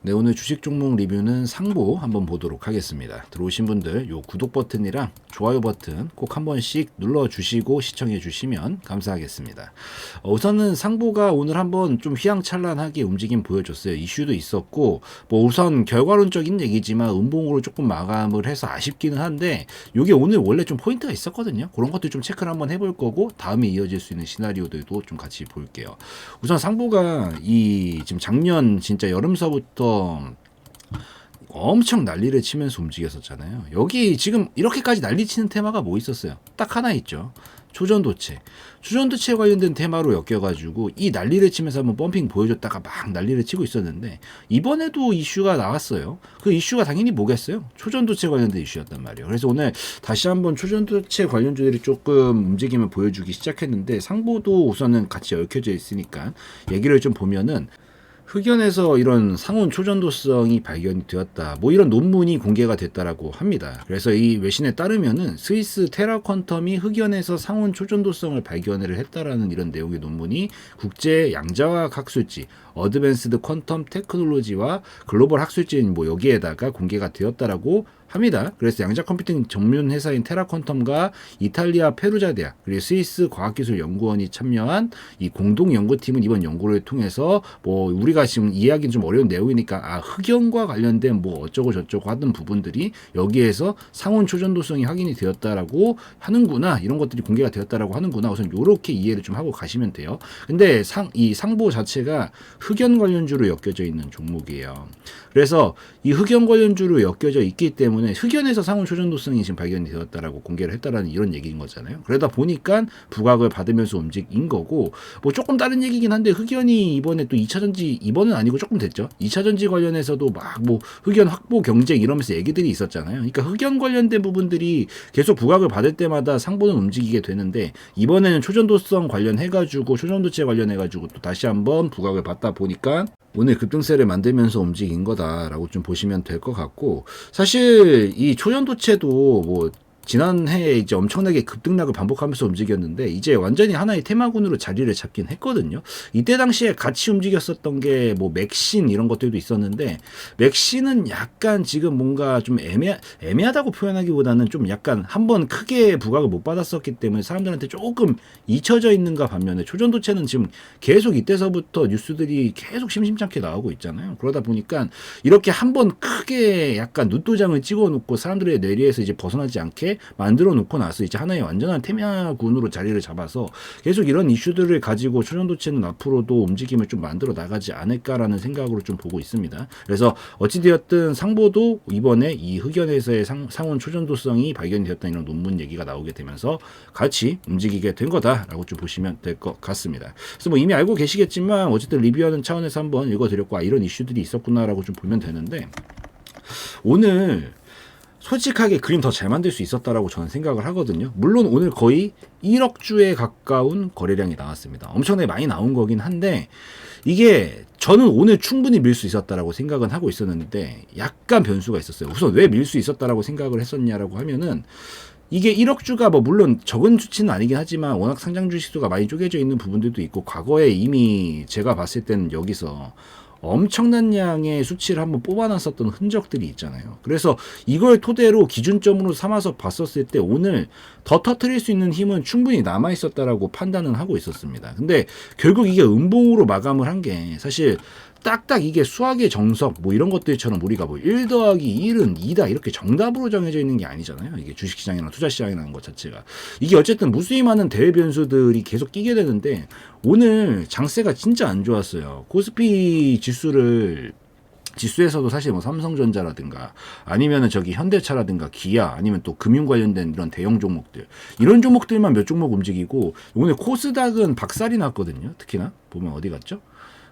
네, 오늘 주식 종목 리뷰는 상보 한번 보도록 하겠습니다. 들어오신 분들 요 구독 버튼이랑 좋아요 버튼 꼭 한 번씩 눌러주시고 시청해 주시면 감사하겠습니다. 우선은 상보가 오늘 한번 좀 휘황찬란하게 움직임 보여줬어요. 이슈도 있었고 뭐 우선 결과론적인 얘기지만 음봉으로 조금 마감을 해서 아쉽기는 한데 요게 오늘 원래 좀 포인트가 있었거든요. 그런 것도 좀 체크를 한번 해볼 거고 다음에 이어질 수 있는 시나리오들도 좀 같이 볼게요. 우선 상보가 이 지금 작년 진짜 여름서부터 엄청 난리를 치면서 움직였었잖아요. 여기 지금 이렇게까지 난리치는 테마가 뭐 있었어요? 딱 하나 있죠. 초전도체. 초전도체 관련된 테마로 엮여가지고 이 난리를 치면서 한번 펌핑 보여줬다가 막 난리를 치고 있었는데 이번에도 이슈가 나왔어요. 그 이슈가 당연히 뭐겠어요? 초전도체 관련된 이슈였단 말이에요. 그래서 오늘 다시 한번 초전도체 관련주들이 조금 움직임을 보여주기 시작했는데 상보도 우선은 같이 얽혀져 있으니까 얘기를 좀 보면은 흑연에서 이런 상온 초전도성이 발견이 되었다. 뭐 이런 논문이 공개가 됐다라고 합니다. 그래서 이 외신에 따르면은 스위스 테라퀀텀이 흑연에서 상온 초전도성을 발견을 했다라는 이런 내용의 논문이 국제 양자화학 학술지 어드밴스드 퀀텀 테크놀로지와 글로벌 학술지인 뭐 여기에다가 공개가 되었다라고 합니다. 그래서 양자 컴퓨팅 전문 회사인 테라퀀텀과 이탈리아 페루자 대학 그리고 스위스 과학기술연구원이 참여한 이 공동 연구팀은 이번 연구를 통해서 뭐 우리가 지금 이해하기는 좀 어려운 내용이니까 흑연과 관련된 뭐 어쩌고 저쩌고 하던 부분들이 여기에서 상온 초전도성이 확인이 되었다라고 하는구나, 이런 것들이 공개가 되었다라고 하는구나, 우선 요렇게 이해를 좀 하고 가시면 돼요. 근데 이 상보 자체가 흑연 관련주로 엮여져 있는 종목이에요. 그래서 이 흑연 관련주로 엮여져 있기 때문에 흑연에서 상온 초전도성이 지금 발견이 되었다라고 공개를 했다라는 이런 얘기인 거잖아요. 그러다 보니까 부각을 받으면서 움직인 거고, 뭐 조금 다른 얘기긴 한데 흑연이 이번에 또 2차전지, 이번은 아니고 조금 됐죠. 2차전지 관련해서도 막 뭐 흑연 확보 경쟁 이러면서 얘기들이 있었잖아요. 그러니까 흑연 관련된 부분들이 계속 부각을 받을 때마다 상보는 움직이게 되는데 이번에는 초전도성 관련해가지고 초전도체 관련해가지고 또 다시 한번 부각을 받다 보니까 오늘 급등세를 만들면서 움직인 거다라고 좀 보시면 될 것 같고, 사실 이 초전도체도 뭐 지난해에 이제 엄청나게 급등락을 반복하면서 움직였는데 이제 완전히 하나의 테마군으로 자리를 잡긴 했거든요. 이때 당시에 같이 움직였었던 게 뭐 맥신 이런 것들도 있었는데, 맥신은 약간 지금 뭔가 좀 애매하다고 표현하기보다는 좀 약간 한번 크게 부각을 못 받았었기 때문에 사람들한테 조금 잊혀져 있는가 반면에 초전도체는 지금 계속 이때서부터 뉴스들이 계속 심심찮게 나오고 있잖아요. 그러다 보니까 이렇게 한번 크게 약간 눈도장을 찍어 놓고 사람들의 뇌리에서 이제 벗어나지 않게 만들어 놓고 나서 이제 하나의 완전한 테마군으로 자리를 잡아서 계속 이런 이슈들을 가지고 초전도체는 앞으로도 움직임을 좀 만들어 나가지 않을까라는 생각으로 좀 보고 있습니다. 그래서 어찌되었든 상보도 이번에 이 흑연에서의 상온 초전도성이 발견이 되었다는 이런 논문 얘기가 나오게 되면서 같이 움직이게 된 거다라고 좀 보시면 될 것 같습니다. 그래서 뭐 이미 알고 계시겠지만 어쨌든 리뷰하는 차원에서 한번 읽어드렸고 이런 이슈들이 있었구나라고 좀 보면 되는데, 오늘 솔직하게 그림 더 잘 만들 수 있었다라고 저는 생각을 하거든요. 물론 오늘 거의 1억 주에 가까운 거래량이 나왔습니다. 엄청나게 많이 나온 거긴 한데 이게 저는 오늘 충분히 밀 수 있었다라고 생각은 하고 있었는데 약간 변수가 있었어요. 우선 왜 밀 수 있었다라고 생각을 했었냐라고 하면은, 이게 1억 주가 뭐 물론 적은 수치는 아니긴 하지만 워낙 상장 주식수가 많이 쪼개져 있는 부분들도 있고, 과거에 이미 제가 봤을 때는 여기서 엄청난 양의 수치를 한번 뽑아놨었던 흔적들이 있잖아요. 그래서 이걸 토대로 기준점으로 삼아서 봤었을 때 오늘 더 터뜨릴 수 있는 힘은 충분히 남아있었다라고 판단은 하고 있었습니다. 근데 결국 이게 음봉으로 마감을 한 게 사실 딱딱 이게 수학의 정석 뭐 이런 것들처럼 우리가 뭐 1 더하기 1은 2다 이렇게 정답으로 정해져 있는 게 아니잖아요. 이게 주식시장이나 투자시장이라는 것 자체가. 이게 어쨌든 무수히 많은 대외 변수들이 계속 끼게 되는데 오늘 장세가 진짜 안 좋았어요. 코스피 지수에서도 사실 뭐 삼성전자라든가 아니면은 저기 현대차라든가 기아 아니면 또 금융 관련된 이런 대형 종목들, 이런 종목들만 몇 종목 움직이고, 오늘 코스닥은 박살이 났거든요. 특히나 보면 어디 갔죠?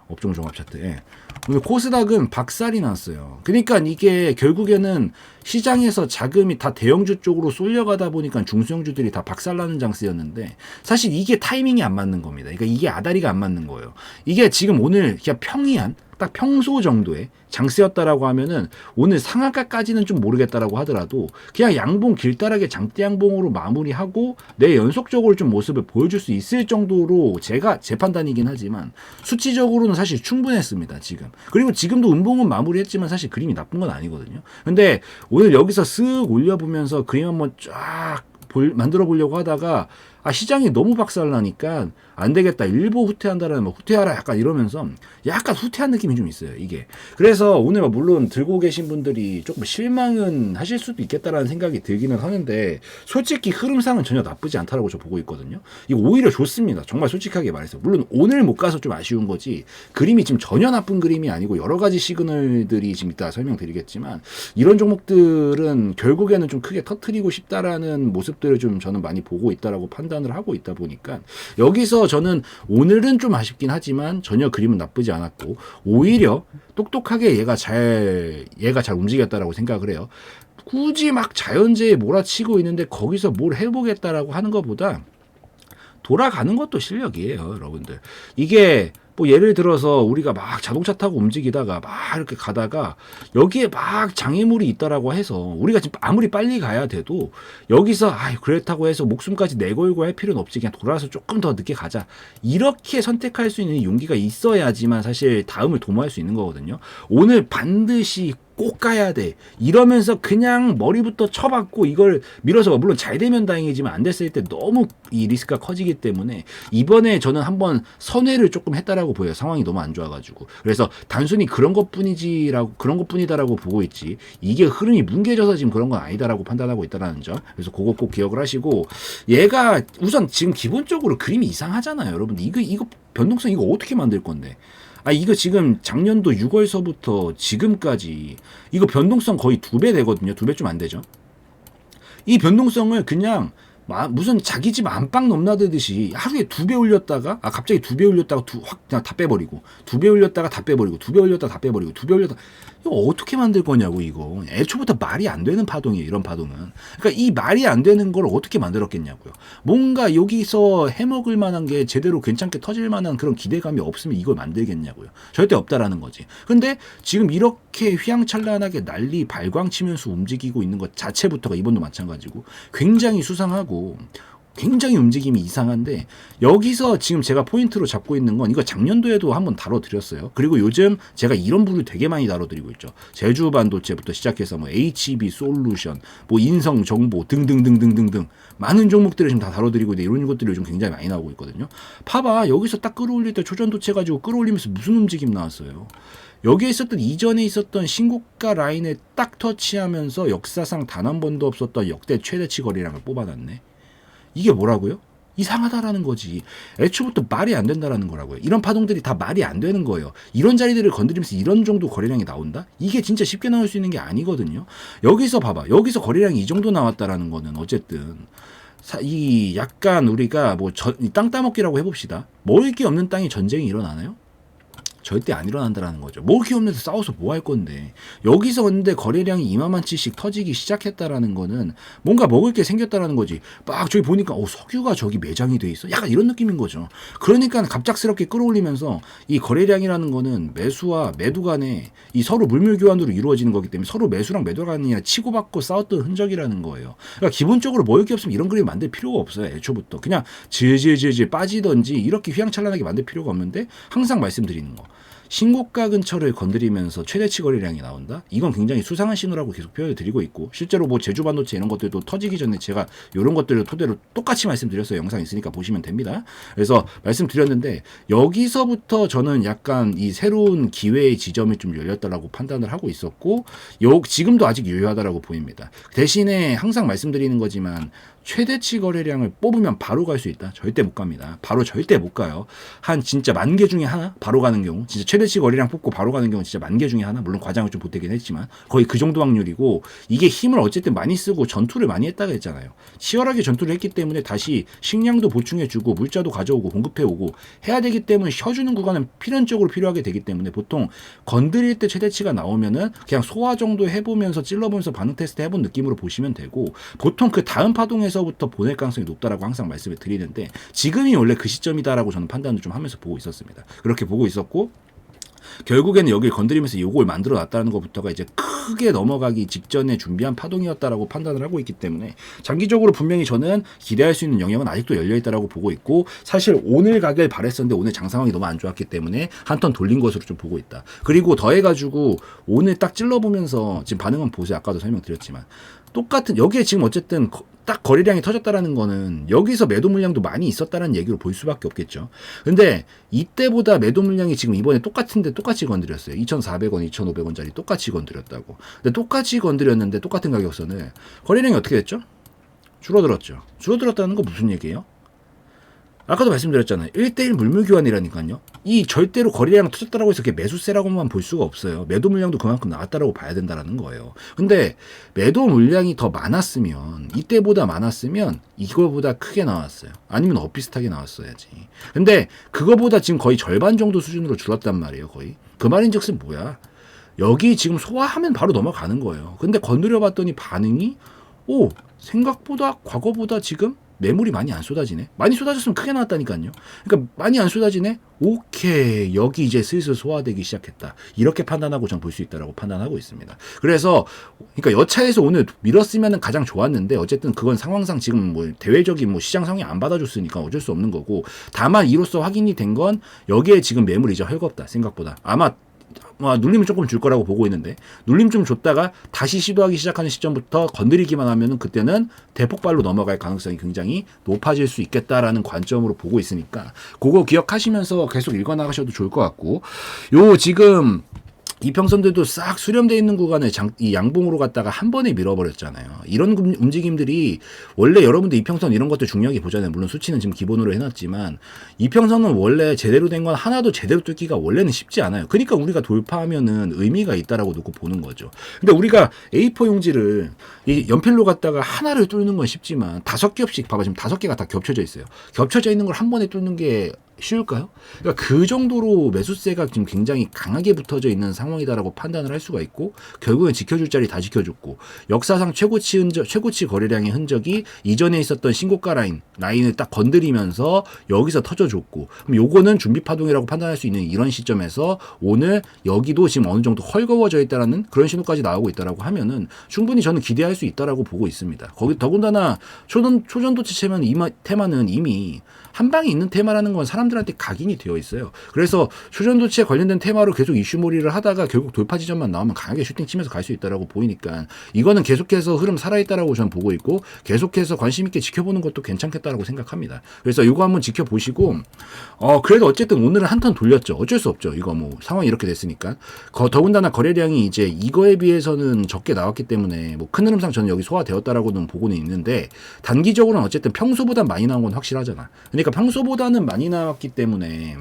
업종 종합 차트. 예. 오늘 코스닥은 박살이 났어요. 그러니까 이게 결국에는 시장에서 자금이 다 대형주 쪽으로 쏠려가다 보니까 중소형주들이 다 박살나는 장세였는데 사실 이게 타이밍이 안 맞는 겁니다. 그러니까 이게 아다리가 안 맞는 거예요. 이게 지금 오늘 그냥 딱 평소 정도의 장세였다라고 하면은 오늘 상한가까지는 좀 모르겠다라고 하더라도 그냥 양봉 길다랗게 장대 양봉으로 마무리하고 내 연속적으로 좀 모습을 보여줄 수 있을 정도로 제가 제 판단이긴 하지만 수치적으로는 사실 충분했습니다 지금. 그리고 지금도 음봉은 마무리했지만 사실 그림이 나쁜 건 아니거든요. 근데 오늘 여기서 쓱 올려보면서 그림 한번 쫙 만들어 보려고 하다가 시장이 너무 박살나니까 안 되겠다. 일부 후퇴한다라는 후퇴하라 약간 이러면서 약간 후퇴한 느낌이 좀 있어요. 이게. 그래서 오늘 물론 들고 계신 분들이 조금 실망은 하실 수도 있겠다라는 생각이 들기는 하는데 솔직히 흐름상은 전혀 나쁘지 않다라고 저 보고 있거든요. 이거 오히려 좋습니다. 정말 솔직하게 말해서. 물론 오늘 못 가서 좀 아쉬운 거지 그림이 지금 전혀 나쁜 그림이 아니고 여러 가지 시그널들이 지금 이따 설명드리겠지만 이런 종목들은 결국에는 좀 크게 터트리고 싶다라는 모습들을 좀 저는 많이 보고 있다라고 판단을 하고 있다 보니까 여기서 저는 오늘은 좀 아쉽긴 하지만 전혀 그림은 나쁘지 않았고 오히려 똑똑하게 얘가 잘 움직였다라고 생각을 해요. 굳이 막 자연재해 몰아치고 있는데 거기서 뭘 해보겠다라고 하는 것보다 돌아가는 것도 실력이에요, 여러분들. 이게 뭐 예를 들어서 우리가 막 자동차 타고 움직이다가 막 이렇게 가다가 여기에 막 장애물이 있다라고 해서 우리가 지금 아무리 빨리 가야 돼도 여기서 그렇다고 해서 목숨까지 내걸고 할 필요는 없지. 그냥 돌아서 조금 더 늦게 가자. 이렇게 선택할 수 있는 용기가 있어야지만 사실 다음을 도모할 수 있는 거거든요. 오늘 반드시 꼭 가야 돼. 이러면서 그냥 머리부터 쳐박고 이걸 밀어서 물론 잘 되면 다행이지만 안 됐을 때 너무 이 리스크가 커지기 때문에 이번에 저는 한번 선회를 조금 했다라고 보여요. 상황이 너무 안 좋아가지고. 그래서 단순히 그런 것뿐이다라고 보고 있지. 이게 흐름이 뭉개져서 지금 그런 건 아니다라고 판단하고 있다라는 점. 그래서 그거 꼭 기억을 하시고 얘가 우선 지금 기본적으로 그림이 이상하잖아요, 여러분. 이거 변동성 이거 어떻게 만들 건데? 이거 지금 작년도 6월서부터 지금까지 이거 변동성 거의 2배 되거든요. 2배 좀 안 되죠. 이 변동성을 그냥 무슨 자기 집 안방 넘나들듯이 하루에 2배 올렸다가 갑자기 2배 올렸다가 확 그냥 다 빼버리고 2배 올렸다가 다 빼버리고 2배 올렸다가 다 빼버리고 2배 올렸다가 이거 어떻게 만들 거냐고. 이거 애초부터 말이 안 되는 파동이에요. 이런 파동은. 그러니까 이 말이 안 되는 걸 어떻게 만들었겠냐고요. 뭔가 여기서 해먹을 만한 게 제대로 괜찮게 터질 만한 그런 기대감이 없으면 이걸 만들겠냐고요. 절대 없다라는 거지. 근데 지금 이렇게 휘황찬란하게 난리 발광 치면서 움직이고 있는 것 자체부터가 이번도 마찬가지고 굉장히 수상하고 굉장히 움직임이 이상한데 여기서 지금 제가 포인트로 잡고 있는 건 이거 작년도에도 한번 다뤄드렸어요. 그리고 요즘 제가 이런 부를 되게 많이 다뤄드리고 있죠. 제주 반도체부터 시작해서 뭐 HB 솔루션, 뭐 인성 정보 등등등등등등 많은 종목들을 지금 다 다뤄드리고 있는데 이런 것들이 요즘 굉장히 많이 나오고 있거든요. 봐봐, 여기서 딱 끌어올릴 때 초전도체 가지고 끌어올리면서 무슨 움직임 나왔어요. 여기에 있었던 이전에 있었던 신고가 라인을 딱 터치하면서 역사상 단 한 번도 없었던 역대 최대치 거래량을 뽑아놨네. 이게 뭐라고요? 이상하다라는 거지. 애초부터 말이 안 된다라는 거라고요. 이런 파동들이 다 말이 안 되는 거예요. 이런 자리들을 건드리면서 이런 정도 거래량이 나온다? 이게 진짜 쉽게 나올 수 있는 게 아니거든요. 여기서 봐봐. 여기서 거래량이 이 정도 나왔다라는 거는 어쨌든 이 약간 우리가 땅 따먹기라고 해봅시다. 먹을 게 없는 땅에 전쟁이 일어나나요? 절대 안 일어난다라는 거죠. 먹을 게 없는데 싸워서 뭐 할 건데. 여기서 근데 거래량이 이만만치씩 터지기 시작했다라는 거는 뭔가 먹을 게 생겼다라는 거지. 막 저기 보니까 석유가 저기 매장이 돼 있어. 약간 이런 느낌인 거죠. 그러니까 갑작스럽게 끌어올리면서 이 거래량이라는 거는 매수와 매도 간에 이 서로 물물 교환으로 이루어지는 거기 때문에 서로 매수랑 매도 간이 치고받고 싸웠던 흔적이라는 거예요. 그러니까 기본적으로 먹을 게 없으면 이런 그림 만들 필요가 없어요. 애초부터. 그냥 질질질질 빠지던지 이렇게 휘황찬란하게 만들 필요가 없는데 항상 말씀드리는 거. 신고가 근처를 건드리면서 최대치 거래량이 나온다? 이건 굉장히 수상한 신호라고 계속 표현을 드리고 있고 실제로 제주 반도체 이런 것들도 터지기 전에 제가 이런 것들을 토대로 똑같이 말씀드렸어요. 영상 있으니까 보시면 됩니다. 그래서 말씀드렸는데 여기서부터 저는 약간 이 새로운 기회의 지점이 좀 열렸다라고 판단을 하고 있었고 지금도 아직 유효하다라고 보입니다. 대신에 항상 말씀드리는 거지만 최대치 거래량을 뽑으면 바로 갈 수 있다? 절대 못 갑니다. 바로 절대 못 가요. 한 진짜 10,000개 중에 하나? 바로 가는 경우. 진짜 최대치 거래량 뽑고 바로 가는 경우 진짜 10,000개 중에 하나? 물론 과장을 좀 보태긴 했지만 거의 그 정도 확률이고 이게 힘을 어쨌든 많이 쓰고 전투를 많이 했다고 했잖아요. 치열하게 전투를 했기 때문에 다시 식량도 보충해주고 물자도 가져오고 공급해오고 해야 되기 때문에 쉬어주는 구간은 필연적으로 필요하게 되기 때문에 보통 건드릴 때 최대치가 나오면은 그냥 소화 정도 해보면서 찔러보면서 반응 테스트 해본 느낌으로 보시면 되고 보통 그 다음 파동에서부터 보낼 가능성이 높다라고 항상 말씀을 드리는데 지금이 원래 그 시점이다라고 저는 판단을 좀 하면서 보고 있었습니다. 그렇게 보고 있었고 결국에는 여기를 건드리면서 요걸 만들어 놨다는 것부터가 이제 크게 넘어가기 직전에 준비한 파동이었다라고 판단을 하고 있기 때문에 장기적으로 분명히 저는 기대할 수 있는 영역은 아직도 열려 있다라고 보고 있고, 사실 오늘 가길 바랬었는데 오늘 장 상황이 너무 안 좋았기 때문에 한 턴 돌린 것으로 좀 보고 있다. 그리고 더해가지고 오늘 딱 찔러보면서 지금 반응은 보세요. 아까도 설명드렸지만 똑같은 여기에 지금 어쨌든 딱 거래량이 터졌다라는 거는 여기서 매도 물량도 많이 있었다는 얘기로 볼 수밖에 없겠죠. 근데 이때보다 매도 물량이 지금 이번에 똑같은데 똑같이 건드렸어요. 2,400원, 2,500원짜리 똑같이 건드렸다고. 근데 똑같이 건드렸는데 똑같은 가격선을 거래량이 어떻게 됐죠? 줄어들었죠. 줄어들었다는 거 무슨 얘기예요? 아까도 말씀드렸잖아요. 1대1 물물 교환이라니까요. 이 절대로 거래량 터졌다라고 해서 그게 매수세라고만 볼 수가 없어요. 매도 물량도 그만큼 나왔다라고 봐야 된다는 거예요. 근데 매도 물량이 더 많았으면, 이때보다 많았으면 이거보다 크게 나왔어요. 아니면 비슷하게 나왔어야지. 근데 그거보다 지금 거의 절반 정도 수준으로 줄었단 말이에요. 거의. 그 말인즉슨 뭐야? 여기 지금 소화하면 바로 넘어가는 거예요. 근데 건드려 봤더니 반응이 생각보다 과거보다 지금 매물이 많이 안 쏟아지네. 많이 쏟아졌으면 크게 나왔다니까요. 그러니까 많이 안 쏟아지네. 오케이, 여기 이제 슬슬 소화되기 시작했다. 이렇게 판단하고 전 볼 수 있다라고 판단하고 있습니다. 그래서 그러니까 여차에서 오늘 밀었으면은 가장 좋았는데 어쨌든 그건 상황상 지금 뭐 대외적인 뭐 시장 상황이 안 받아줬으니까 어쩔 수 없는 거고, 다만 이로써 확인이 된 건 여기에 지금 매물이 이제 헐겁다. 생각보다 아마 눌림을 조금 줄 거라고 보고 있는데, 눌림 좀 줬다가 다시 시도하기 시작하는 시점부터 건드리기만 하면은 그때는 대폭발로 넘어갈 가능성이 굉장히 높아질 수 있겠다라는 관점으로 보고 있으니까 그거 기억하시면서 계속 읽어나가셔도 좋을 것 같고, 요 지금 이평선들도 싹 수렴되어 있는 구간을 이 양봉으로 갔다가 한 번에 밀어버렸잖아요. 이런 움직임들이 원래 여러분들 이평선 이런 것도 중요하게 보잖아요. 물론 수치는 지금 기본으로 해놨지만 이평선은 원래 제대로 된 건 하나도 제대로 뚫기가 원래는 쉽지 않아요. 그러니까 우리가 돌파하면은 의미가 있다라고 놓고 보는 거죠. 근데 우리가 A4 용지를 이 연필로 갔다가 하나를 뚫는 건 쉽지만 5겹씩 봐봐, 지금 5개가 다 겹쳐져 있어요. 겹쳐져 있는 걸 한 번에 뚫는 게 쉬울까요? 그러니까 그 정도로 매수세가 지금 굉장히 강하게 붙어져 있는 상황이다라고 판단을 할 수가 있고, 결국엔 지켜줄 자리 다 지켜줬고, 역사상 최고치 거래량의 흔적이 이전에 있었던 신고가 라인을 딱 건드리면서 여기서 터져줬고, 그럼 요거는 준비 파동이라고 판단할 수 있는 이런 시점에서 오늘 여기도 지금 어느 정도 헐거워져 있다라는 그런 신호까지 나오고 있다라고 하면은 충분히 저는 기대할 수 있다라고 보고 있습니다. 거기 더군다나 초전도체 테마는 이미 한 방에 있는 테마라는 건 사람들한테 각인이 되어 있어요. 그래서 초전도체에 관련된 테마로 계속 이슈몰이를 하다가 결국 돌파 지점만 나오면 강하게 슈팅 치면서 갈 수 있다라고 보이니까 이거는 계속해서 흐름 살아있다라고 저는 보고 있고, 계속해서 관심 있게 지켜보는 것도 괜찮겠다라고 생각합니다. 그래서 이거 한번 지켜보시고, 그래도 어쨌든 오늘은 한 턴 돌렸죠. 어쩔 수 없죠. 이거 뭐 상황이 이렇게 됐으니까. 더군다나 거래량이 이제 이거에 비해서는 적게 나왔기 때문에 뭐 큰 흐름상 저는 여기 소화되었다라고는 보고는 있는데, 단기적으로는 어쨌든 평소보다 많이 나온 건 확실하잖아. 그러니까 평소보다는 많이 나왔기 때문에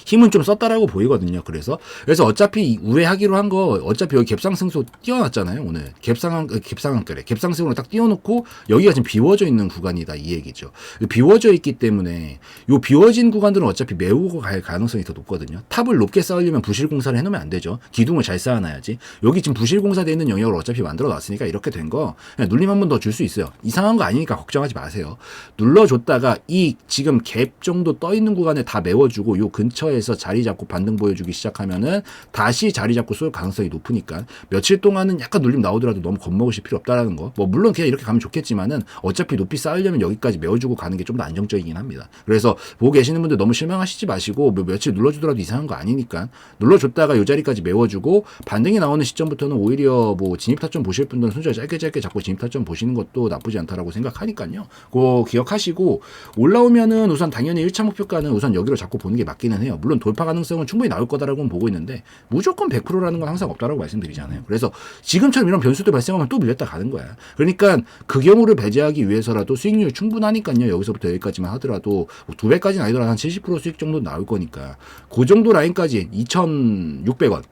힘은 좀 썼다라고 보이거든요. 그래서 어차피 우회하기로 한 거 어차피 여기 갭상승소 띄워놨잖아요. 오늘 갭상승으로 딱 띄워놓고 여기가 지금 비워져 있는 구간이다 이 얘기죠. 비워져 있기 때문에 요 비워진 구간들은 어차피 메우고 갈 가능성이 더 높거든요. 탑을 높게 쌓으려면 부실 공사를 해놓으면 안 되죠. 기둥을 잘 쌓아놔야지. 여기 지금 부실 공사되어 있는 영역을 어차피 만들어놨으니까 이렇게 된 거 그냥 눌림 한 번 더 줄 수 있어요. 이상한 거 아니니까 걱정하지 마세요. 눌러줬다가 이 지금 갭 정도 떠 있는 구간에 다 메워주고 요 근처에서 자리 잡고 반등 보여주기 시작하면은 다시 자리 잡고 쏠 가능성이 높으니까 며칠 동안은 약간 눌림 나오더라도 너무 겁먹으실 필요 없다라는 거. 뭐 물론 그냥 이렇게 가면 좋겠지만은 어차피 높이 쌓으려면 여기까지 메워주고 가는 게 좀 더 안정적이긴 합니다. 그래서 보고 계시는 분들 너무 실망하시지 마시고, 뭐 며칠 눌러주더라도 이상한 거 아니니까 눌러줬다가 요 자리까지 메워주고 반등이 나오는 시점부터는 오히려 뭐 진입타점 보실 분들은 손절 짧게 잡고 진입타점 보시는 것도 나쁘지 않다라고 생각하니까요. 그거 기억하시고 올라오면은 우선 당연히 1차 목표가는 우선 여기로 잡고 보는 게 맞기는 해요. 물론 돌파 가능성은 충분히 나올 거다라고 보고 있는데 무조건 100%라는 건 항상 없다라고 말씀드리잖아요. 그래서 지금처럼 이런 변수도 발생하면 또 밀렸다 가는 거야. 그러니까 그 경우를 배제하기 위해서라도 수익률 충분하니까요. 여기서부터 여기까지만 하더라도 2배까지는 아니더라도 한 70% 수익 정도 나올 거니까 그 정도 라인까지 2,600원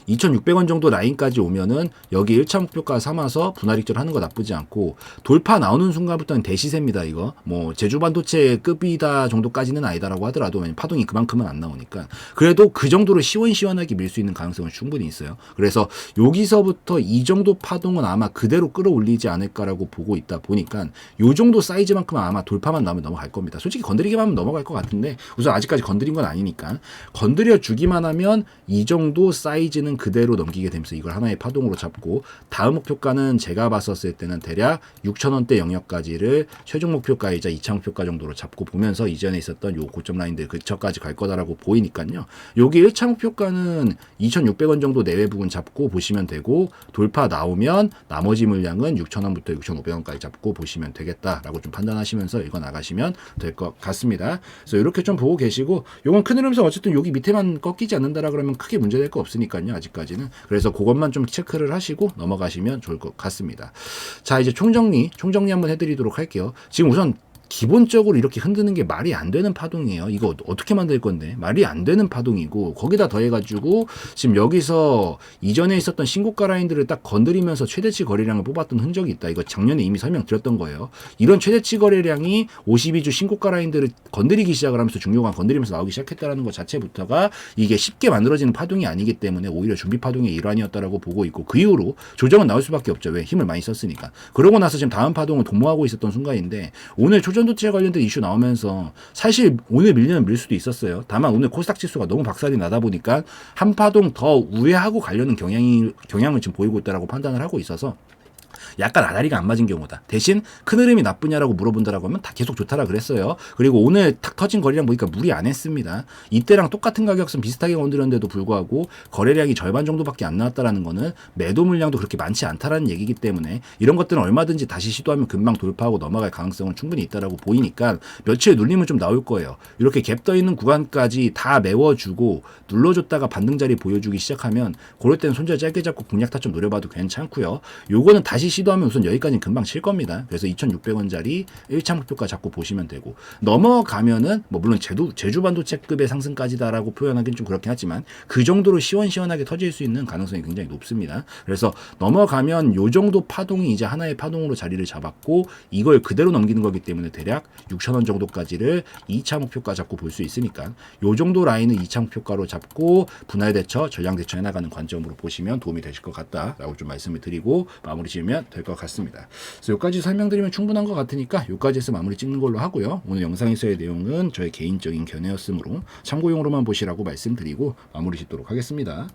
2,600원 정도 라인까지 오면은 여기 1차 목표가 삼아서 분할 익절 하는 거 나쁘지 않고, 돌파 나오는 순간부터는 대시세입니다. 이거 뭐 제주 반도체 급이다 정도까지는 아니다라고 하더라도, 왜냐면 파동이 그만큼은 안 나오니까, 그래도 그 정도로 시원시원하게 밀 수 있는 가능성은 충분히 있어요. 그래서 여기서부터 이 정도 파동은 아마 그대로 끌어올리지 않을까라고 보고 있다 보니까 요 정도 사이즈만큼은 아마 돌파만 나오면 넘어갈 겁니다. 솔직히 건드리기만 하면 넘어갈 것 같은데, 우선 아직까지 건드린 건 아니니까 건드려 주기만 하면 이 정도 사이즈는 그대로 넘기게 되면서 이걸 하나의 파동으로 잡고, 다음 목표가는 제가 봤었을 때는 대략 6,000원대 영역까지를 최종 목표가이자 2차 목표가 정도로 잡고 보면서 이전에 있었던 요 고점 라인들 근처까지 갈 거다라고 보이니까요. 여기 1차 목표가는 2,600원 정도 내외 부분 잡고 보시면 되고, 돌파 나오면 나머지 물량은 6,000원부터 6,500원까지 잡고 보시면 되겠다라고 좀 판단하시면서 읽어 나가시면 될 것 같습니다. 그래서 이렇게 좀 보고 계시고, 요건 큰 흐름에서 어쨌든 여기 밑에만 꺾이지 않는다라 그러면 크게 문제될 거 없으니까요, 아직까지는. 그래서 그것만 좀 체크를 하시고 넘어가시면 좋을 것 같습니다. 자, 이제 총정리 한번 해드리도록 할게요. 지금 우선 기본적으로 이렇게 흔드는 게 말이 안 되는 파동이에요. 이거 어떻게 만들 건데? 말이 안 되는 파동이고, 거기다 더해가지고 지금 여기서 이전에 있었던 신고가 라인들을 딱 건드리면서 최대치 거래량을 뽑았던 흔적이 있다. 이거 작년에 이미 설명드렸던 거예요. 이런 최대치 거래량이 52주 신고가 라인들을 건드리기 시작을 하면서 중요한 건드리면서 나오기 시작했다는 것 자체부터가 이게 쉽게 만들어지는 파동이 아니기 때문에 오히려 준비 파동의 일환이었다라고 보고 있고, 그 이후로 조정은 나올 수밖에 없죠. 왜? 힘을 많이 썼으니까. 그러고 나서 지금 다음 파동을 도모하고 있었던 순간인데, 오늘 초전도체 관련된 이슈 나오면서 사실 오늘 밀리면 밀 수도 있었어요. 다만 오늘 코스닥 지수가 너무 박살이 나다 보니까 한 파동 더 우회하고 가려는 경향을 지금 보이고 있다라고 판단을 하고 있어서 약간 아다리가 안 맞은 경우다. 대신 큰 흐름이 나쁘냐라고 물어본다라고 하면 다 계속 좋다라 그랬어요. 그리고 오늘 탁 터진 거래량 보니까 무리 안 했습니다. 이때랑 똑같은 가격선 비슷하게 건드렸는데도 불구하고 거래량이 절반 정도밖에 안 나왔다라는 거는 매도 물량도 그렇게 많지 않다라는 얘기이기 때문에, 이런 것들은 얼마든지 다시 시도하면 금방 돌파하고 넘어갈 가능성은 충분히 있다라고 보이니까 며칠 눌림은 좀 나올 거예요. 이렇게 갭 떠 있는 구간까지 다 메워주고 눌러줬다가 반등 자리 보여주기 시작하면, 그럴 때는 손절 짧게 잡고 공략 타점 노려봐도 괜찮고요. 요거는 다시 시도하면 우선 여기까지는 금방 칠 겁니다. 그래서 2,600원짜리 1차 목표가 잡고 보시면 되고, 넘어가면은 뭐 물론 제주 반도체급의 상승까지다라고 표현하기는 좀 그렇긴 하지만 그 정도로 시원시원하게 터질 수 있는 가능성이 굉장히 높습니다. 그래서 넘어가면 요 정도 파동이 이제 하나의 파동으로 자리를 잡았고, 이걸 그대로 넘기는 거기 때문에 대략 6,000원 정도까지를 2차 목표가 잡고 볼 수 있으니까, 요 정도 라인은 2차 목표가로 잡고 분할 대처, 전량 대처 해나가는 관점으로 보시면 도움이 되실 것 같다라고 좀 말씀을 드리고 마무리 지으면 될 것 같습니다. 그래서 여기까지 설명드리면 충분한 것 같으니까 여기까지 해서 마무리 찍는 걸로 하고요. 오늘 영상에서의 내용은 저의 개인적인 견해였으므로 참고용으로만 보시라고 말씀드리고 마무리 짓도록 하겠습니다.